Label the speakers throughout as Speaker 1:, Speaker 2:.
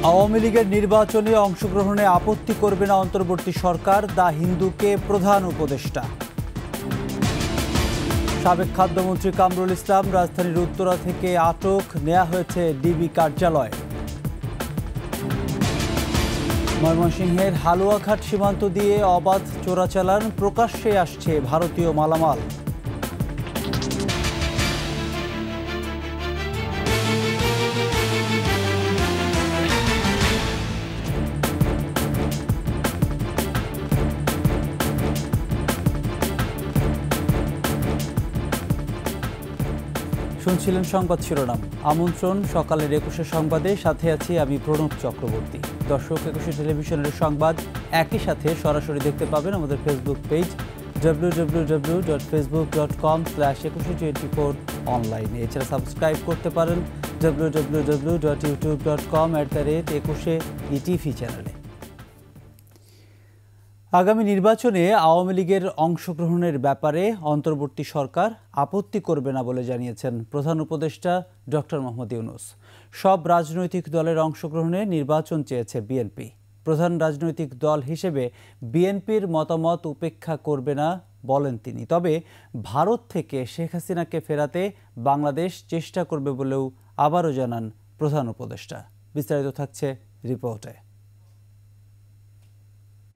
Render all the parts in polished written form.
Speaker 1: আওয়ামী লীগের নির্বাচনে অংশগ্রহণে আপত্তি করবে না অন্তর্বর্তী সরকার, দ্য হিন্দুকে প্রধান উপদেষ্টা। সাবেক খাদ্যমন্ত্রী কামরুল ইসলাম রাজধানীর উত্তরা থেকে আটক, নেওয়া হয়েছে ডিবি কার্যালয়। ময়মনসিংহের হালুয়াঘাট সীমান্ত দিয়ে অবাধ চোরাচালান, প্রকাশ্যে আসছে ভারতীয় মালামাল। শুনছিলেন সংবাদ শিরোনাম। আমন্ত্রণ সকালের ২১ সংবাদে, সাথে আছি আমি প্রণব চক্রবর্তী। দর্শক, ২১ টেলিভিশনের সংবাদ একই সাথে সরাসরি দেখতে পাবেন আমাদের ফেসবুক পেজ www.facebook.com/2124 অনলাইনে। এছাড়া সাবস্ক্রাইব করতে পারেন www.youtube.com/21etv চ্যানেলে। আগামী নির্বাচনে আওয়ামী লীগের অংশগ্রহণের ব্যাপারে অন্তর্বর্তী সরকার আপত্তি করবে না বলে জানিয়েছেন প্রধান উপদেষ্টা ডক্টর মোহাম্মদ ইউনূস। সব রাজনৈতিক দলের অংশগ্রহণে নির্বাচন চেয়েছে বিএনপি। প্রধান রাজনৈতিক দল হিসেবে বিএনপির মতামত উপেক্ষা করবে না বলেন তিনি। তবে ভারত থেকে শেখ হাসিনাকে ফেরাতে বাংলাদেশ চেষ্টা করবে বলেও আবারও জানান প্রধান উপদেষ্টা। বিস্তারিত থাকছে রিপোর্টে।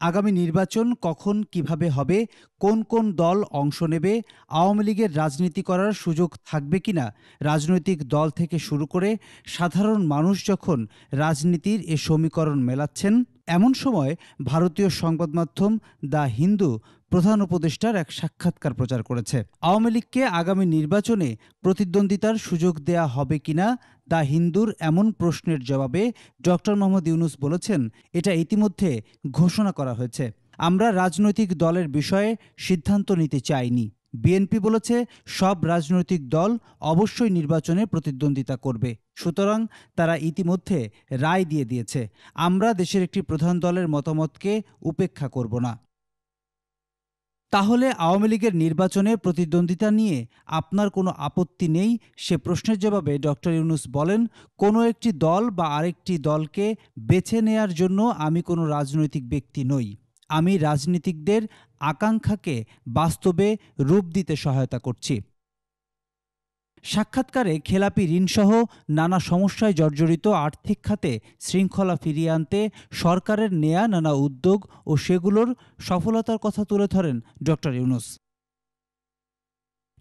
Speaker 2: আগামী নির্বাচন কখন কিভাবে হবে, কোন কোন দল অংশ নেবে, আওয়ামী লীগের রাজনীতি করার সুযোগ থাকবে কিনা, রাজনৈতিক দল থেকে শুরু করে সাধারণ মানুষ যখন রাজনীতির এ সমীকরণ মেলাচ্ছেন, এমন সময় ভারতীয় সংবাদ মাধ্যম দ্য হিন্দু প্রধান উপদেষ্টার এক সাক্ষাৎকার প্রচার করেছে। আওয়ামী লীগকে আগামী নির্বাচনে প্রতিদ্বন্দ্বিতার সুযোগ দেয়া হবে কিনা দ্য হিন্দুর এমন প্রশ্নের জবাবে ডক্টর মোহাম্মদ ইউনূস বলেছেন, এটা ইতিমধ্যে ঘোষণা করা হয়েছে। আমরা রাজনৈতিক দলের বিষয়ে সিদ্ধান্ত নিতে চাইনি। বিএনপি বলেছে সব রাজনৈতিক দল অবশ্যই নির্বাচনে প্রতিদ্বন্দ্বিতা করবে, সুতরাং তারা ইতিমধ্যে রায় দিয়ে দিয়েছে। আমরা দেশের একটি প্রধান দলের মতামতকে উপেক্ষা করব না। তাহলে আওয়ামী লীগের নির্বাচনে প্রতিদ্বন্দ্বিতা নিয়ে আপনার কোনো আপত্তি নেই? সে প্রশ্নের জবাবে ডক্টর ইউনূস বলেন, কোনো একটি দল বা আরেকটি দলকে বেছে নেয়ার জন্য আমি কোনো রাজনৈতিক ব্যক্তি নই। আমি রাজনীতিকদের আকাঙ্ক্ষাকে বাস্তবে রূপ দিতে সহায়তা করছি। সাক্ষাৎকারে খেলাপি ঋণসহ নানা সমস্যায় জর্জরিত আর্থিক খাতে শৃঙ্খলা ফিরিয়ে আনতে সরকারের নেয়া নানা উদ্যোগ ও সেগুলোর সফলতার কথা তুলে ধরেন ডক্টর ইউনূস।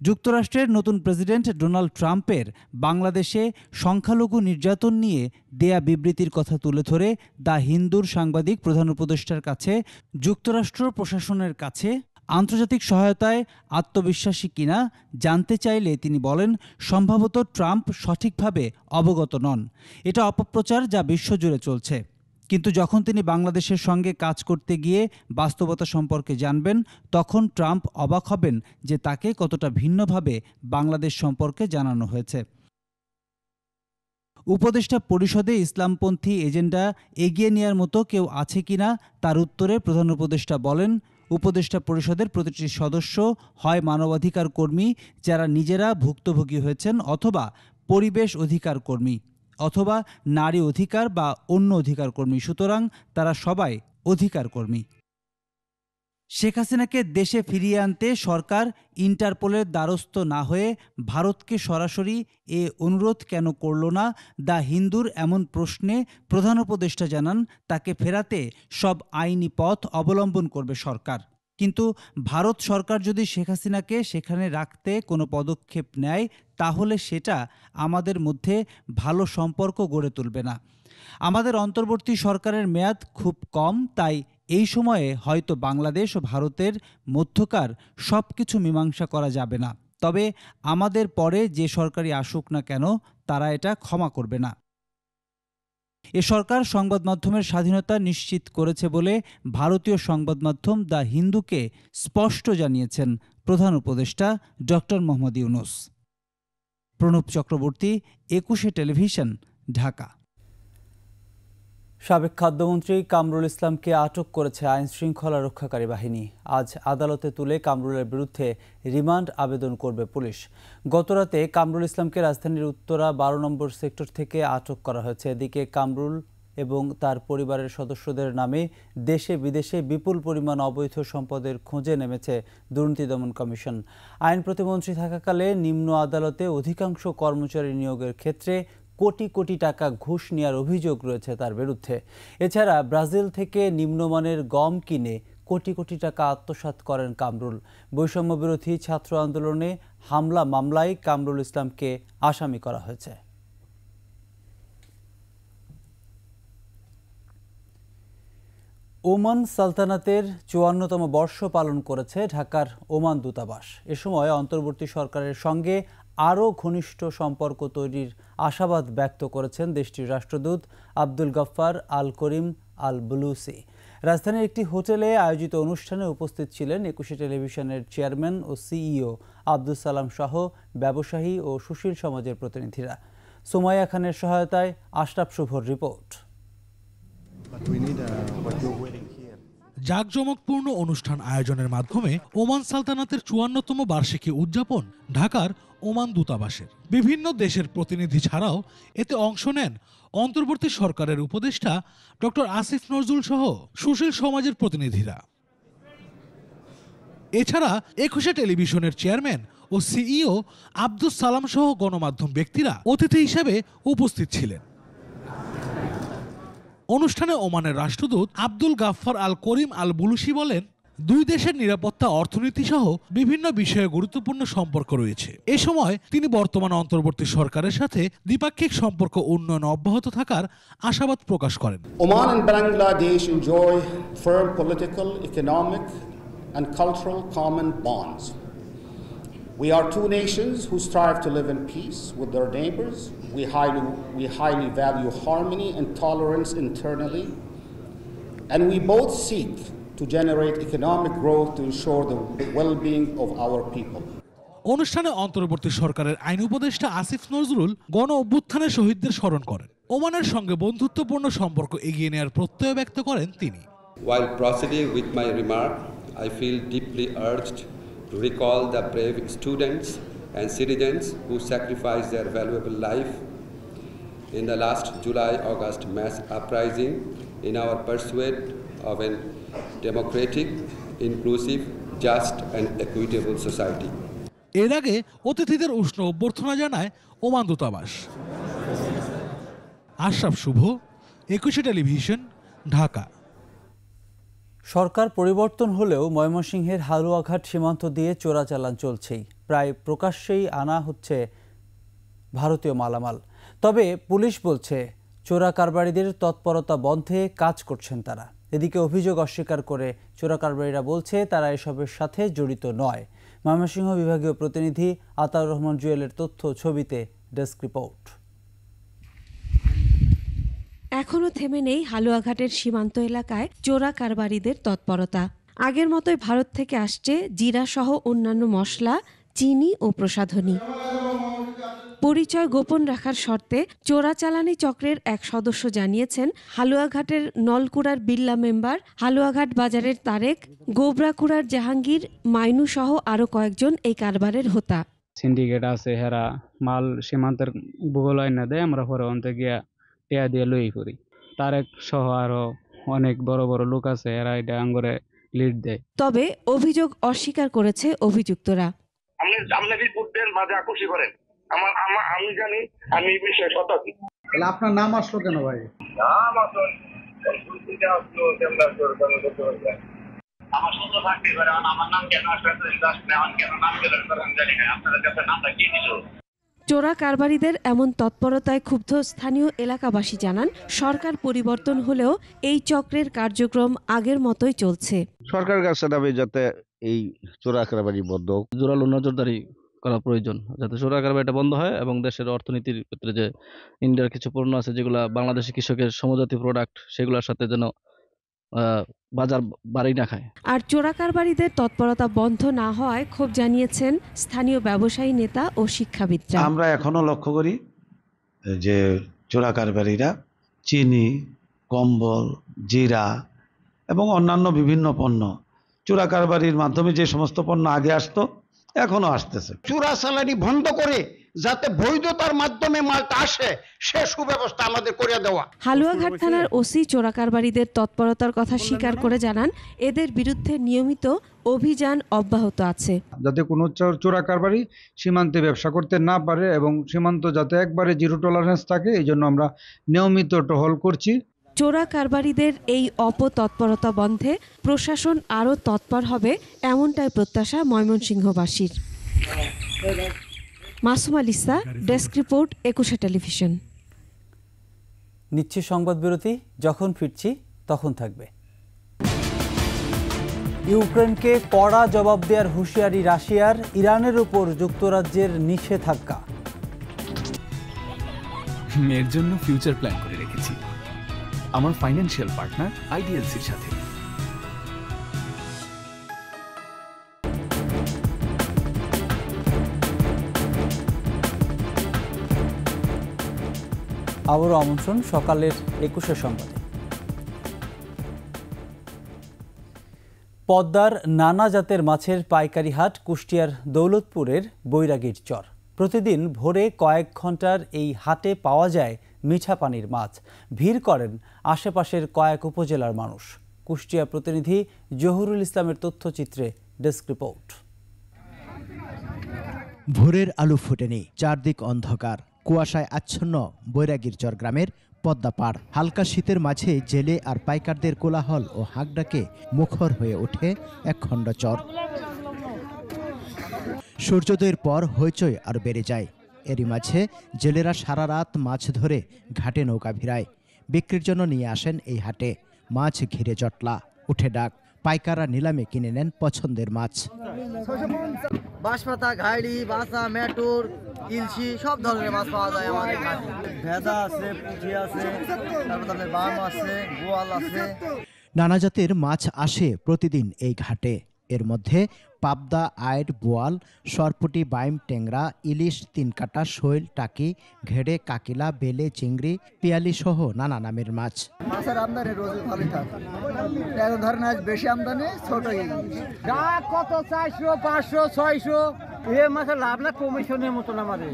Speaker 2: যুক্তরাষ্ট্রের নতুন প্রেসিডেন্ট ডোনাল্ড ট্রাম্পের বাংলাদেশে সংখ্যালঘু নির্যাতন নিয়ে দেয়া বিবৃতির কথা তুলে ধরে দ্য হিন্দুর সাংবাদিক প্রধান উপদেষ্টার কাছে যুক্তরাষ্ট্র প্রশাসনের কাছে আন্তর্জাতিক সহায়তায় আত্মবিশ্বাসী কিনা জানতে চাইলে তিনি বলেন, সম্ভবত ট্রাম্প সঠিকভাবে অবগত নন। এটা অপপ্রচার যা বিশ্বজুড়ে চলছে। কিন্তু যখন তিনি বাংলাদেশের সঙ্গে কাজ করতে গিয়ে বাস্তবতা সম্পর্কে জানবেন, তখন ট্রাম্প অবাক হবেন যে তাকে কতটা ভিন্নভাবে বাংলাদেশ সম্পর্কে জানানো হয়েছে। উপদেষ্টা পরিষদে ইসলামপন্থী এজেন্ডা এগিয়ে নেওয়ার মতো কেউ আছে কিনা তার উত্তরে প্রধান উপদেষ্টা বলেন, উপদেষ্টা পরিষদের প্রতিটি সদস্য হয় মানবাধিকার কর্মী যারা নিজেরা ভুক্তভোগী হয়েছেন, অথবা পরিবেশ অধিকার কর্মী, অথবা নারী অধিকার বা অন্য অধিকার কর্মী। সুতরাং তারা সবাই অধিকার কর্মী। শেখ হাসিনাকে দেশে ফিরিয়ে আনতে সরকার ইন্টারপোলের দ্বারস্থ না হয়ে ভারতকে সরাসরি এ অনুরোধ কেন করল না? দ্য হিন্দুর এমন প্রশ্নে প্রধান উপদেষ্টা জানান, তাকে ফেরাতে সব আইনি পথ অবলম্বন করবে সরকার। কিন্তু ভারত সরকার যদি শেখ হাসিনাকে সেখানে রাখতে কোনো পদক্ষেপ নেয়, তাহলে সেটা আমাদের মধ্যে ভালো সম্পর্ক গড়ে তুলবে না। আমাদের অন্তর্বর্তী সরকারের মেয়াদ খুব কম, তাই এই সময়ে হয়তো বাংলাদেশ ও ভারতের মধ্যকার সব কিছু মীমাংসা করা যাবে না। তবে আমাদের পরে যে সরকারই আসুক না কেন, তারা এটা ক্ষমা করবে না। এ সরকার সংবাদ মাধ্যমের স্বাধীনতা নিশ্চিত করেছে বলে ভারতীয় সংবাদ মাধ্যম দ্য হিন্দুকে স্পষ্ট জানিয়েছেন প্রধান উপদেষ্টা ডক্টর মোহাম্মদ ইউনূস। প্রণব চক্রবর্তী, ২১ টেলিভিশন, ঢাকা।
Speaker 1: সাবেক খাদ্যমন্ত্রী কামরুল ইসলামকে আটক করেছে আইন শৃঙ্খলা রক্ষাকারী বাহিনী। আজ আদালতে তুলে কামরুলের বিরুদ্ধে রিমান্ড আবেদন করবে পুলিশ। গতরাতে কামরুল ইসলামকে রাজধানীর উত্তরা ১২ নম্বর সেক্টর থেকে আটক করা হয়েছে। এদিকে কামরুল এবং তার পরিবারের সদস্যদের নামে দেশে বিদেশে বিপুল পরিমাণ অবৈধ সম্পদের খোঁজে নেমেছে দুর্নীতি দমন কমিশন। আইন প্রতিমন্ত্রী থাকাকালে নিম্ন আদালতে অধিকাংশ কর্মচারী নিয়োগের ক্ষেত্রে কোটি কোটি টাকা ঘুষ নেওয়ার অভিযোগ রয়েছে তার বিরুদ্ধে। এছাড়া ব্রাজিল থেকে নিম্নমানের গম কিনে কোটি কোটি টাকা আত্মসাৎ করেন কামরুল। বৈষম্য বিরোধী ছাত্র আন্দোলনে হামলা মামলায় কামরুল ইসলামকে আসামি করা হয়েছে। ওমান সালতানাতের ৫৪তম বর্ষ পালন করেছে ঢাকার ওমান দূতাবাস। এ সময় অন্তর্বর্তী সরকারের সঙ্গে আরও ঘনিষ্ঠ সম্পর্ক তৈরির আশাবাদ ব্যক্ত করেছেন দেশটির রাষ্ট্রদূত আব্দুল গফফার আল করিম আল বুলুসি। রাজধানীর একটি হোটেলে আয়োজিত অনুষ্ঠানে উপস্থিত ছিলেন ২১ টেলিভিশনের চেয়ারম্যান ও সিইও আব্দুল সালাম সহ ব্যবসায়ী ও সুশীল সমাজের প্রতিনিধিরা। সুমাইয়া খানের সহায়তায় আশরাফ শুভর রিপোর্ট।
Speaker 3: জাঁকজমকপূর্ণ অনুষ্ঠান আয়োজনের মাধ্যমে ওমান সালতানাতের ৫৪তম বার্ষিকী উদযাপন ঢাকার ওমান দূতাবাসের। বিভিন্ন দেশের প্রতিনিধি ছাড়াও এতে অংশ নেন অন্তর্বর্তী সরকারের উপদেষ্টা ডক্টর আসিফ নজরুল সহ সুশীল সমাজের প্রতিনিধিরা। এছাড়া ২১ টেলিভিশনের চেয়ারম্যান ও সিইও আব্দুল সালাম সহ গণমাধ্যম ব্যক্তিরা অতিথি হিসেবে উপস্থিত ছিলেন। অনুষ্ঠানে ওমানের রাষ্ট্রদূত আব্দুল গাফফার আল করিম আল বুলুসি বলেন, দুই দেশের নিরাপত্তা, অর্থনীতি সহ বিভিন্ন বিষয়ে গুরুত্বপূর্ণ সম্পর্ক রয়েছে। এ সময় তিনি বর্তমান অন্তর্বর্তী সরকারের সাথে দ্বিপাক্ষিক সম্পর্ক উন্নয়ন অব্যাহত থাকার আশাবাদ প্রকাশ করেন।
Speaker 4: Oman and Bangladesh enjoy firm political, economic and cultural common bonds. We are two nations who strive to live in peace with their neighbors. We highly value harmony and tolerance internally, and we both seek to generate economic growth to ensure the well-being of our people.
Speaker 3: অনুষ্ঠানে অন্তর্বর্তী সরকারের আইন উপদেষ্টা আসিফ নজরুল গণ অভ্যুত্থানের শহীদদের স্মরণ করেন। ওমানের সঙ্গে বন্ধুত্বপূর্ণ সম্পর্ক এগিয়ে নেওয়ার প্রত্যয় ব্যক্ত করেন তিনি।
Speaker 5: While proceeding with my remark, I feel deeply urged to recall the brave students and citizens who sacrificed their valuable life in the last July-August mass uprising in our pursuit of a democratic, inclusive, just and equitable society.
Speaker 3: এর আগে অতিথিদের উষ্ণ অভ্যর্থনা জানায় Oman দূতাবাস। আশরাফ শুভ, ২১ television, Dhaka.
Speaker 1: সরকার পরিবর্তন হলেও ময়মনসিংহের হালুয়াঘাট সীমান্ত দিয়ে চোরাচালান চলছেই। প্রায় প্রকাশ্যেই আনা হচ্ছে ভারতীয় মালামাল। তবে পুলিশ বলছে চোরা কারবারিদের তৎপরতা বন্ধে কাজ করছেন তারা। এদিকে অভিযোগ অস্বীকার করে চোরা কারবারিরা বলছে তারা এসবের সাথে জড়িত নয়। ময়মনসিংহ বিভাগীয় প্রতিনিধি আতাউর রহমান জুয়েলের তথ্য ছবিতে ডেস্ক রিপোর্ট।
Speaker 6: এখনো থেমে নেই হালুয়াঘাটের সীমান্ত এলাকায় চোরা কারবারিদের তৎপরতা। আগের মতোই ভারত থেকে আসছে জিরা সহ অন্যান্য মশলা, চিনি ও প্রসাধনী। পরিচয় গোপন রাখার শর্তে চোরাচালানি চক্রের এক সদস্য জানিয়েছেন, হালুয়াঘাটের নলকুড়ার বিল্লা মেম্বার, হালুয়াঘাট বাজারের তারেক, গোবরাকুড়ার জাহাঙ্গীর, মাইনু সহ আরও কয়েকজন এই কারবারের হোতা।
Speaker 7: সিন্ডিকেট আছে, হেরা মাল সীমান্তের ভূগোল আইনা দেয়, আমরা পরে অন্তে গিয়া টেয়া দিয়ে লই করি। তারেক সহ আরো অনেক বড় বড় লোক আছে, এরা এটা আঙ্গরে লিড দেয়।
Speaker 6: তবে অভিযোগ অস্বীকার করেছে অভিযুক্তরা।
Speaker 8: আমি জানি, আমি এই বিষয়ে শতাব্দী।
Speaker 9: তাহলে আপনার নাম আসলো কেন ভাই?
Speaker 8: আমার সুস্থ থাকতে পারে, আমার নাম কেন আসলে কেন নাম জানি না, আপনাদের কাছে নামটা কি দিল?
Speaker 6: চোরা কারবারিদের এমন তৎপরতায় ক্ষুব্ধ স্থানীয় এলাকাবাসী জানান, সরকার পরিবর্তন হলেও এই চক্রের কার্যক্রম আগের মতোই চলছে।
Speaker 10: সরকারের কাছে দাবি যাতে এই চোরা কারবারি বন্ধ,
Speaker 7: জোরালো নজরদারি করা প্রয়োজন, যাতে চোরা কারবারিটা বন্ধ হয় এবং দেশের অর্থনীতির ক্ষেত্রে যে ইন্ডিয়ার কিছু পণ্য আছে যেগুলা বাংলাদেশি কৃষকের সমজাতি প্রোডাক্ট, সেগুলোর সাথে যেন বাজার বাড়ি না খায়।
Speaker 6: আর চোরা কারবারিদের তৎপরতা বন্ধ না হওয়ায় ক্ষোভ জানিয়েছেন স্থানীয় ব্যবসায়ী, নেতা ও শিক্ষাবিদরা।
Speaker 11: আমরা এখনো লক্ষ্য করি যে চোরা কারবারিরা চিনি, কম্বল, জিরা এবং অন্যান্য বিভিন্ন পণ্য চোরা কারবারির মাধ্যমে যে সমস্ত পণ্য আগে আসতো এখনো আসতেছে।
Speaker 9: চোরা চালানি বন্ধ করে
Speaker 12: যাতে বৈধতার মাধ্যমে মালটা আসে সে সুব্যবস্থা আমাদের করে দেওয়া।
Speaker 6: হালুয়াঘাট থানার ওসি চোরাকারবারিদের তৎপরতার কথা স্বীকার করে জানান, এদের বিরুদ্ধে নিয়মিত অভিযান অব্যাহত আছে,
Speaker 9: যাতে কোনো চোরাকারবারি সীমান্তে ব্যবসা করতে না পারে এবং সীমান্ত যাতে একবারে জিরো টলারেন্স থাকে, এই জন্য আমরা নিয়মিত টহল করছি।
Speaker 6: চোরাকারবারিদের এই অপতৎপরতা বন্ধে প্রশাসন আরও তৎপর হবে, এমনটাই প্রত্যাশা ময়মনসিংহবাসীর। মাসুমা লিসা, ডেস্ক রিপোর্ট, একুশে টেলিভিশন।
Speaker 1: নিচ্ছি সংবাদ বিরতি, যখন ফিরছি তখন থাকবে। ইউক্রেনকে কড়া জবাব দেওয়ার হুঁশিয়ারি রাশিয়ার, ইরানের উপর যুক্তরাজ্যের নিষেধাজ্ঞা।
Speaker 13: মেয়ের জন্য ফিউচার প্ল্যান করে রেখেছি আমার ফাইন্যান্সিয়াল পার্টনার আইডিএলসির সাথে।
Speaker 1: আবারও আমন্ত্রণ সকালের ২১শে সংবাদে। পদ্মার নানা জাতের মাছের পাইকারি হাট কুষ্টিয়ার দৌলতপুরের বৈরাগীর চর। প্রতিদিন ভোরে কয়েক ঘন্টার এই হাটে পাওয়া যায় মিঠা পানির মাছ। ভিড় করেন আশেপাশের কয়েক উপজেলার মানুষ। কুষ্টিয়া প্রতিনিধি জহুরুল ইসলামের তথ্যচিত্রে ডেস্ক রিপোর্ট।
Speaker 14: ভোরের আলো ফোটেনি, চারদিক অন্ধকার, কুয়াশায় আচ্ছন্ন বৈরাগীর চর গ্রামের পদ্মা পাড়। হালকা শীতের মাঝে জেলে আর পাইকারদের কোলাহল ও হাঁকডাকে মুখর হয়ে ওঠে একখণ্ড চর। সূর্যোদয়ের পর হইচই আর বেড়ে যায়। এরই মাঝে জেলেরা সারা রাত মাছ ধরে ঘাটে নৌকা ভিড়ায়। বিক্রির জন্য নিয়ে আসেন এই হাটে। মাছ ঘিরে জটলা, উঠে ডাক। পাইকাররা নিলামে কিনে নেন পছন্দের মাছ।
Speaker 15: বাঁশপাতা, ঘাইড়ি, বাসা, মেটুর, ইলশি সব ধরনের মাছ পাওয়া যায় আমাদের ঘাটে। ভেদা আছে, পুঁটি আছে, তারপর বাম আছে, বোয়াল আছে।
Speaker 14: নানা জাতের মাছ আসে প্রতিদিন এই ঘাটে। এর মধ্যে পাবদা, আইড়, বোয়াল, সরপুটি, বাইম, টেংরা, ইলিশ, তিনকাটা, শৈল, টাকি, ঘেড়ে, কাকিলা, বেলে, চিংড়ি, পিয়ালি সহ নানা নামের মাছ।
Speaker 15: মাছের আমদানি রোজ ভালোই থাকে। এখন ধরেন আজ বেশি আমদানি, ছোট কত 400, 500, 600 এ মাছের লাভ না কমিশনের মতন আমাদের।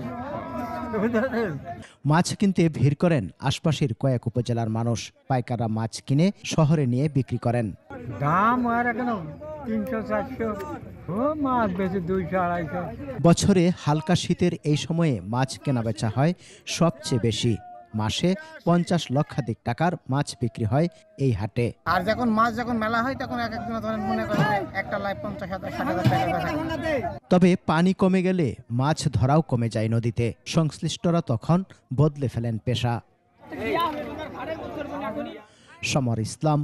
Speaker 14: মাছ কিনতে ভিড় করেন আশপাশের কয়েক উপজেলার মানুষ। পাইকাররা মাছ কিনে শহরে নিয়ে বিক্রি করেন।
Speaker 15: দাম আর এখন 300, 400, মাছ বেশি 200, 250।
Speaker 14: বছরে হালকা শীতের এই সময়ে মাছ কেনাবেচা হয় সবচেয়ে বেশি। মাসে 50 লক্ষাধিক টাকার মাছ বিক্রি হয় এই হাটে।
Speaker 15: আর যখন মাছ মেলা হয় তখন এক একজন ধরেন মনে করেন একটা লাইফ 50,000, 60,000 টাকা।
Speaker 14: তবে পানি কমে গেলে মাছ ধরাও কমে যায় নদীতে। সংশ্লিষ্টরা তখন বদলে ফেলেন পেশা। সমর ইসলাম,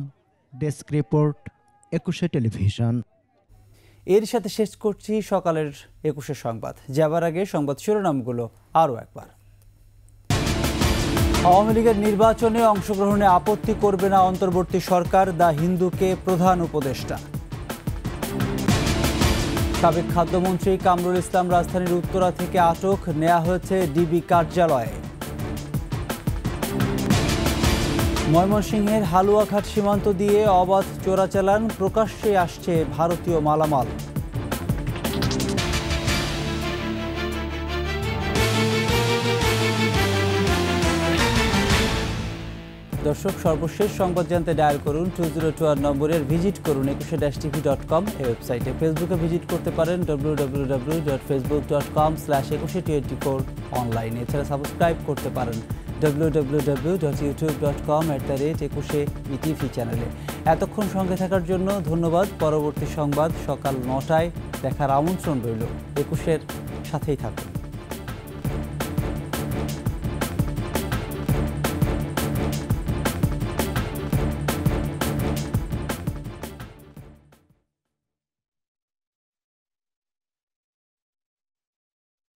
Speaker 14: ডেস্ক রিপোর্ট, একুশে টেলিভিশন।
Speaker 1: এর সাথে শেষ করছি সকালের ২১শে সংবাদ। যাবার আগে সংবাদ শিরোনামগুলো আরও একবার। আওয়ামী লীগের নির্বাচনে অংশগ্রহণে আপত্তি করবে না অন্তর্বর্তী সরকার, দ্য হিন্দুকে প্রধান উপদেষ্টা। সাবেক খাদ্যমন্ত্রী কামরুল ইসলাম রাজধানীর উত্তরা থেকে আটক, নেওয়া হয়েছে ডিবি কার্যালয়ে। ময়মনসিংহের হালুয়াঘাট সীমান্ত দিয়ে অবাধ চোরাচালান, প্রকাশ্যে আসছে ভারতীয় মালামাল। দর্শক, সর্বশেষ সংবাদ জানতে ডায়াল করুন 2024 নম্বরের, ভিজিট করুন ekushe-tv.com এই ওয়েবসাইটে। ফেসবুকে ভিজিট করতে পারেন www.facebook.com/ekushe24 অনলাইনে। এছাড়া সাবস্ক্রাইব করতে পারেন www.youtube.com/ekushe-tv চ্যানেলে। এতক্ষণ সঙ্গে থাকার জন্য ধন্যবাদ। পরবর্তী সংবাদ সকাল 9টায় দেখার আমন্ত্রণ রইল। একুশের সাথেই থাকুন।